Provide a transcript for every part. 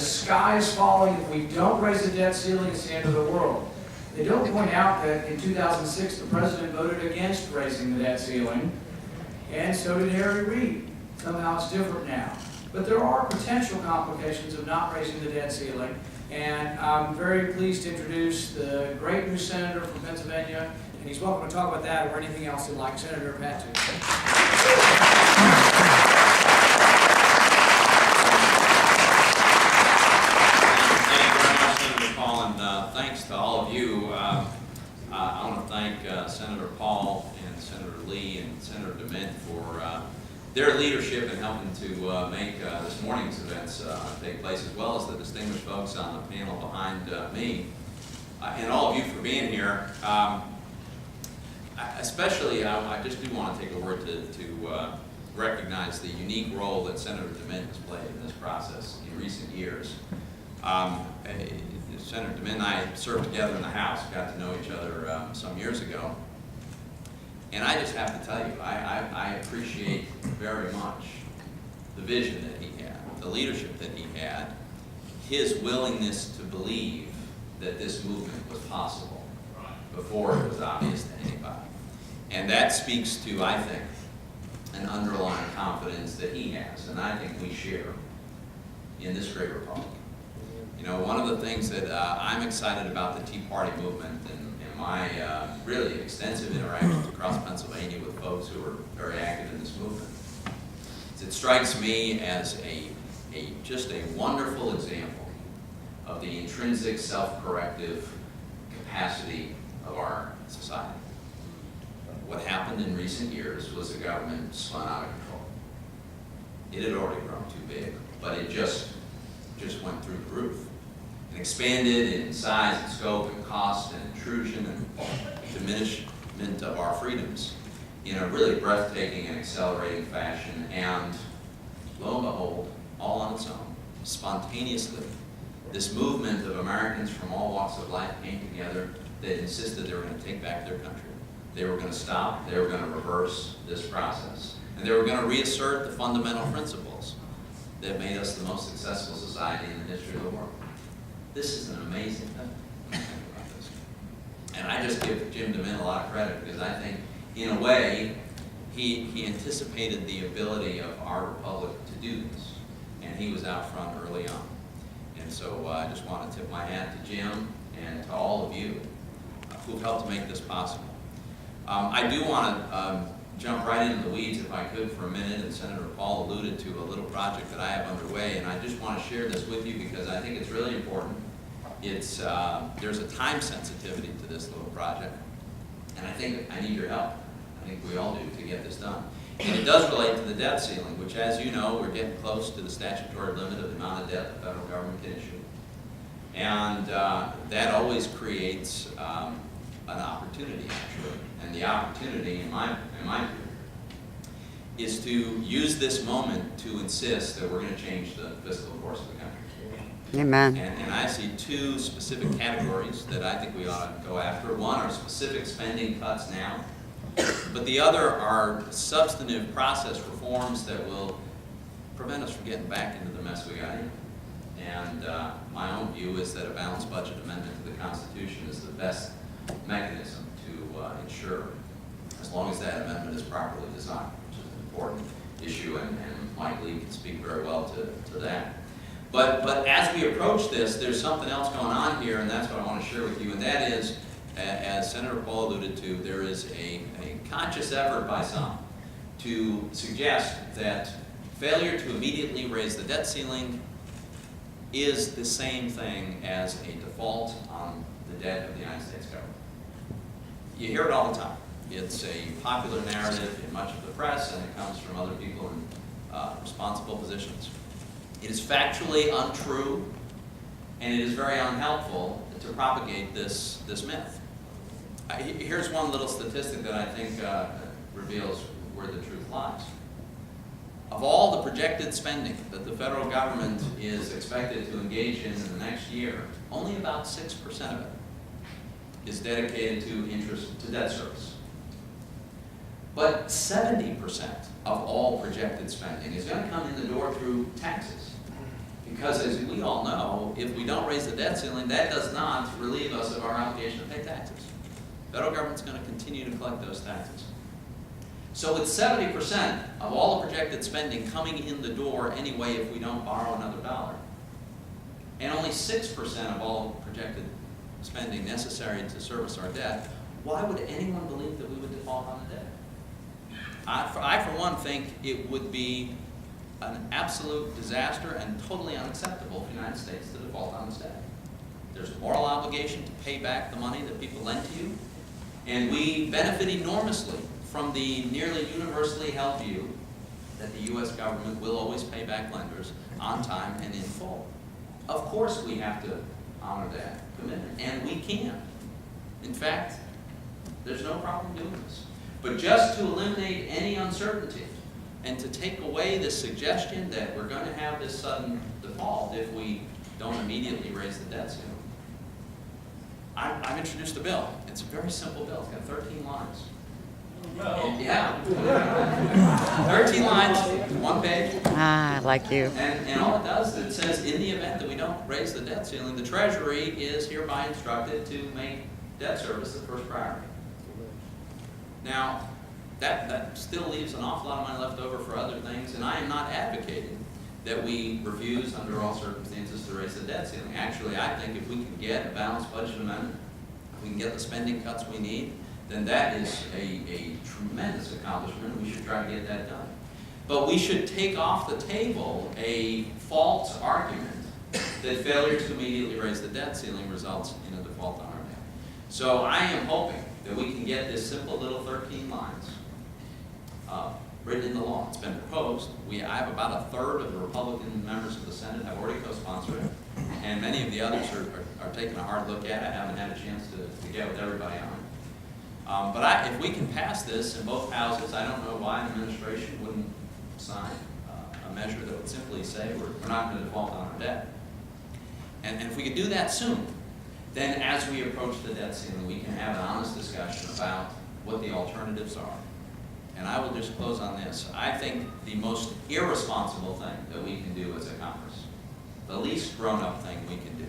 sky is falling. If we don't raise the debt ceiling, it's the end of the world. They don't point out that in 2006, the president voted against raising the debt ceiling, and so did Harry Reid. Somehow it's different now. But there are potential complications of not raising the debt ceiling, and I'm very pleased to introduce the great new senator from Pennsylvania, and he's welcome to talk about that or anything else he'd like, Senator Pat Toomey. Thanks to all of you. I want to thank Senator Paul and Senator Lee and Senator DeMint for their leadership in helping to make this morning's events take place, as well as the distinguished folks on the panel behind me, and all of you for being here. Especially, I just do want to take a word to recognize the unique role that Senator DeMint has played in this process in recent years. Senator DeMint and I served together in the House, got to know each other some years ago. And I just have to tell you, I appreciate very much the vision that he had, the leadership that he had, his willingness to believe that this movement was possible before it was obvious to anybody. And that speaks to, I think, an underlying confidence that he has, and I think we share in this great republic. You know, one of the things that I'm excited about the Tea Party movement and my really extensive interactions across Pennsylvania with folks who are very active in this movement is it strikes me as just a wonderful example of the intrinsic self-corrective capacity of our society. What happened in recent years was the government spun out of control. It had already grown too big, but it just went through the roof and expanded in size and scope and cost and intrusion and diminishment of our freedoms in a really breathtaking and accelerating fashion. And lo and behold, all on its own, spontaneously, this movement of Americans from all walks of life came together that insisted they were going to take back their country. They were going to stop, they were going to reverse this process, and they were going to reassert the fundamental principles that made us the most successful society in the history of the world. This is an amazing thing. Think about this. And I just give Jim DeMint a lot of credit because I think, in a way, he anticipated the ability of our republic to do this. And he was out front early on. And so I just want to tip my hat to Jim and to all of you who've helped to make this possible. I do want to jump right into the weeds if I could for a minute, and Senator Paul alluded to a little project that I have underway, and I just want to share this with you because I think it's really important. There's a time sensitivity to this little project, and I think I need your help. I think we all do to get this done. And it does relate to the debt ceiling, which, as you know, we're getting close to the statutory limit of the amount of debt the federal government can issue. And that always creates an opportunity, actually. And the opportunity, in my view, is to use this moment to insist that we're going to change the fiscal course of the country. Amen. And I see two specific categories that I think we ought to go after. One are specific spending cuts now, but the other are substantive process reforms that will prevent us from getting back into the mess we got in. And my own view is that a balanced budget amendment to the Constitution is the best mechanism to ensure, as long as that amendment is properly designed, which is an important issue, and Mike Lee can speak very well to that. But as we approach this, there's something else going on here, and that's what I want to share with you, and that is, as Senator Paul alluded to, there is a conscious effort by some to suggest that failure to immediately raise the debt ceiling is the same thing as a default on the debt of the United States government. You hear it all the time. It's a popular narrative in much of the press, and it comes from other people in responsible positions. It is factually untrue, and it is very unhelpful to propagate this myth. Here's one little statistic that I think reveals where the truth lies. Of all the projected spending that the federal government is expected to engage in the next year, only about 6% of it is dedicated to debt service. But 70% of all projected spending is going to come in the door through taxes. Because as we all know, if we don't raise the debt ceiling, that does not relieve us of our obligation to pay taxes. The federal government's going to continue to collect those taxes. So with 70% of all the projected spending coming in the door anyway if we don't borrow another dollar, and only 6% of all projected spending necessary to service our debt, why would anyone believe that we would default on the debt? I, for one, think it would be an absolute disaster and totally unacceptable for the United States to default on this debt. There's a moral obligation to pay back the money that people lend to you, and we benefit enormously from the nearly universally held view that the U.S. government will always pay back lenders on time and in full. Of course we have to honor that commitment, and we can. In fact, there's no problem doing this. But just to eliminate any uncertainty and to take away this suggestion that we're going to have this sudden default if we don't immediately raise the debt ceiling, I've introduced a bill. It's a very simple bill. It's got 13 lines. And, yeah. 13 lines, one page. Ah, like you. And all it does is it says, in the event that we don't raise the debt ceiling, the Treasury is hereby instructed to make debt service the first priority. Now, that still leaves an awful lot of money left over for other things, and I am not advocating that we refuse under all circumstances to raise the debt ceiling. Actually, I think if we can get a balanced budget amendment, if we can get the spending cuts we need, then that is a tremendous accomplishment. We should try to get that done. But we should take off the table a false argument that failure to immediately raise the debt ceiling results in a default on our debt. So I am hoping that we can get this simple little 13 lines written in the law. It's been proposed. I have about a third of the Republican members of the Senate have already co-sponsored it, and many of the others are taking a hard look at it. I haven't had a chance to get with everybody on it. But if we can pass this in both houses, I don't know why the administration wouldn't sign a measure that would simply say we're not going to default on our debt. And if we could do that soon, then as we approach the debt ceiling, we can have an honest discussion about what the alternatives are. And I will just close on this. I think the most irresponsible thing that we can do as a Congress, the least grown-up thing we can do,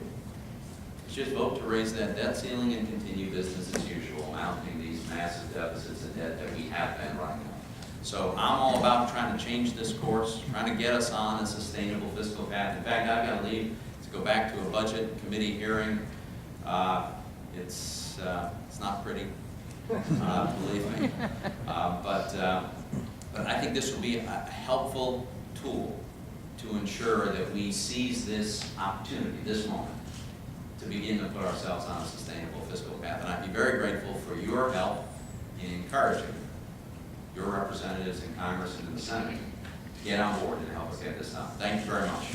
is just vote to raise that debt ceiling and continue business as usual, mounting these massive deficits of debt that we have been running on. So I'm all about trying to change this course, trying to get us on a sustainable fiscal path. In fact, I've got to leave to go back to a budget committee hearing. It's not pretty, believe me. But I think this will be a helpful tool to ensure that we seize this opportunity, this moment, to begin to put ourselves on a sustainable fiscal path. And I'd be very grateful for your help in encouraging your representatives in Congress and in the Senate to get on board and help us get this done. Thank you very much.